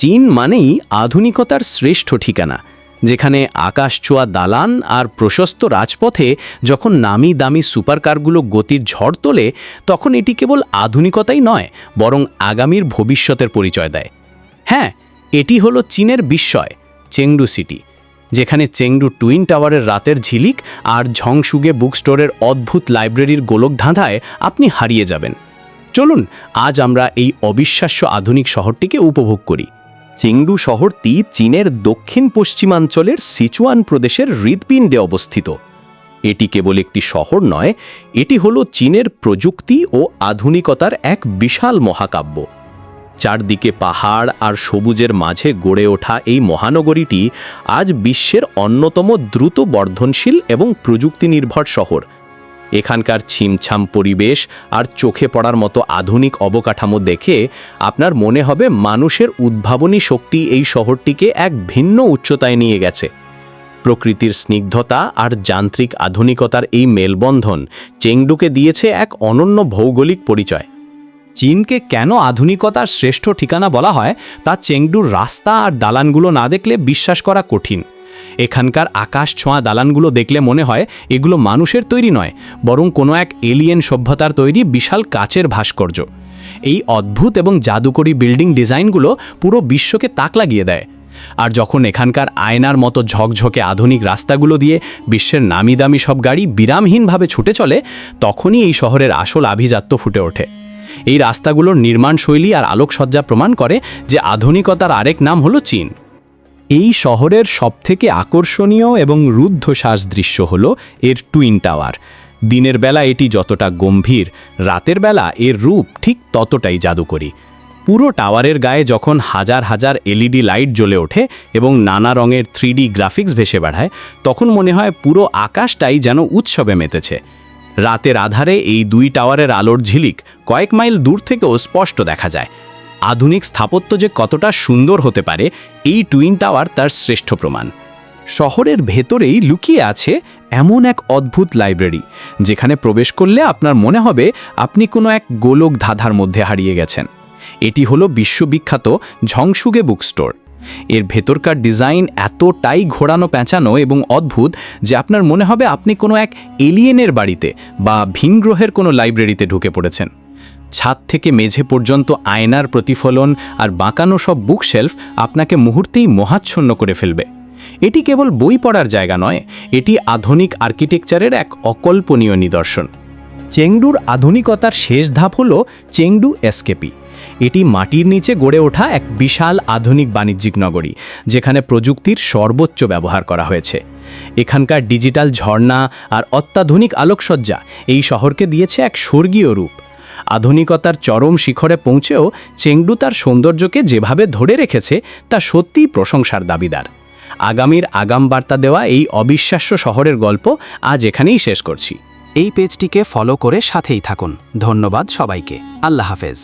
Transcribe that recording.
চীন মানেই আধুনিকতার শ্রেষ্ঠ ঠিকানা, যেখানে আকাশছোঁয়া দালান আর প্রশস্ত রাজপথে যখন নামি দামি সুপারকারগুলো গতির ঝড় তোলে, তখন এটি কেবল আধুনিকতাই নয়, বরং আগামীর ভবিষ্যতের পরিচয় দেয়। হ্যাঁ, এটি হলো চীনের বিস্ময়, চেংডু সিটি, যেখানে চেংডু টুইন টাওয়ারের রাতের ঝিলিক আর ঝংসুগে বুক স্টোরের অদ্ভুত লাইব্রেরির গোলকধাঁধায় আপনি হারিয়ে যাবেন। চলুন আজ আমরা এই অবিশ্বাস্য আধুনিক শহরটিকে উপভোগ করি। চেংডু শহরটি চীনের দক্ষিণ পশ্চিমাঞ্চলের সিচুয়ান প্রদেশের হৃৎপিণ্ডে অবস্থিত। এটি কেবল একটি শহর নয়, এটি হলো চীনের প্রযুক্তি ও আধুনিকতার এক বিশাল মহাকাব্য। চারদিকে পাহাড় আর সবুজের মাঝে গড়ে ওঠা এই মহানগরীটি আজ বিশ্বের অন্যতম দ্রুত বর্ধনশীল এবং প্রযুক্তিনির্ভর শহর। এখানকার ছিমছাম পরিবেশ আর চোখে পড়ার মতো আধুনিক অবকাঠামো দেখে আপনার মনে হবে মানুষের উদ্ভাবনী শক্তি এই শহরটিকে এক ভিন্ন উচ্চতায় নিয়ে গেছে। প্রকৃতির স্নিগ্ধতা আর যান্ত্রিক আধুনিকতার এই মেলবন্ধন চেংডুকে দিয়েছে এক অনন্য ভৌগোলিক পরিচয়। চীনকে কেন আধুনিকতার শ্রেষ্ঠ ঠিকানা বলা হয় তা চেংডুর রাস্তা আর দালানগুলো না দেখলে বিশ্বাস করা কঠিন। এখানকার আকাশ ছোঁয়া দালানগুলো দেখলে মনে হয় এগুলো মানুষের তৈরি নয়, বরং কোনো এক এলিয়েন সভ্যতার তৈরি বিশাল কাচের ভাস্কর্য। এই অদ্ভুত এবং জাদুকরী বিল্ডিং ডিজাইনগুলো পুরো বিশ্বকে তাক লাগিয়ে দেয়। আর যখন এখানকার আয়নার মতো ঝকঝকে আধুনিক রাস্তাগুলো দিয়ে বিশ্বের নামি দামি সব গাড়ি বিরামহীনভাবে ছুটে চলে, তখনই এই শহরের আসল আভিজাত্য ফুটে ওঠে। এই রাস্তাগুলোর নির্মাণশৈলী আর আলোকসজ্জা প্রমাণ করে যে আধুনিকতার আরেক নাম হলো চীন। এই শহরের সবথেকে আকর্ষণীয় এবং রুদ্ধশ্বাস দৃশ্য হলো এর টুইন টাওয়ার। দিনের বেলা এটি যতটা গম্ভীর, রাতের বেলা এর রূপ ঠিক ততটাই জাদুকরী। পুরো টাওয়ারের গায়ে যখন হাজার হাজার এলইডি লাইট জ্বলে ওঠে এবং নানা রঙের 3D গ্রাফিক্স ভেসে বেড়ায়, তখন মনে হয় পুরো আকাশটাই যেন উৎসবে মেতেছে। রাতের আধারে এই দুই টাওয়ারের আলোর ঝিলিক কয়েক মাইল দূর থেকেও স্পষ্ট দেখা যায়। আধুনিক স্থাপত্য যে কতটা সুন্দর হতে পারে, এই টুইন টাওয়ার তার শ্রেষ্ঠ প্রমাণ। শহরের ভেতরেই লুকিয়ে আছে এমন এক অদ্ভুত লাইব্রেরি, যেখানে প্রবেশ করলে আপনার মনে হবে আপনি কোনো এক গোলক ধাঁধার মধ্যে হারিয়ে গেছেন। এটি হলো বিশ্ববিখ্যাত ঝংসুগে বুক স্টোর। এর ভেতরকার ডিজাইন এতটাই ঘোরানো পেঁচানো এবং অদ্ভুত যে আপনার মনে হবে আপনি কোনো এক এলিয়েনের বাড়িতে বা ভিনগ্রহের কোনো লাইব্রেরিতে ঢুকে পড়েছেন। ছাদ থেকে মেঝে পর্যন্ত আয়নার প্রতিফলন আর বাঁকানো সব বুকশেলফ আপনাকে মুহূর্তেই মোহাচ্ছন্ন করে ফেলবে। এটি কেবল বই পড়ার জায়গা নয়, এটি আধুনিক আর্কিটেকচারের এক অকল্পনীয় নিদর্শন। চেংডুর আধুনিকতার শেষ ধাপ হল চেংডু এসকেপি। এটি মাটির নিচে গড়ে ওঠা এক বিশাল আধুনিক বাণিজ্যিক নগরী, যেখানে প্রযুক্তির সর্বোচ্চ ব্যবহার করা হয়েছে। এখানকার ডিজিটাল ঝর্ণা আর অত্যাধুনিক আলোকসজ্জা এই শহরকে দিয়েছে এক স্বর্গীয় রূপ। আধুনিকতার চরম শিখরে পৌঁছেও চেংডু তার সৌন্দর্যকে যেভাবে ধরে রেখেছে তা সত্যিই প্রশংসার দাবিদার। আগামীর আগাম বার্তা দেওয়া এই অবিশ্বাস্য শহরের গল্প আজ এখানেই শেষ করছি। এই পেজটিকে ফলো করে সাথেই থাকুন। ধন্যবাদ সবাইকে। আল্লাহ হাফেজ।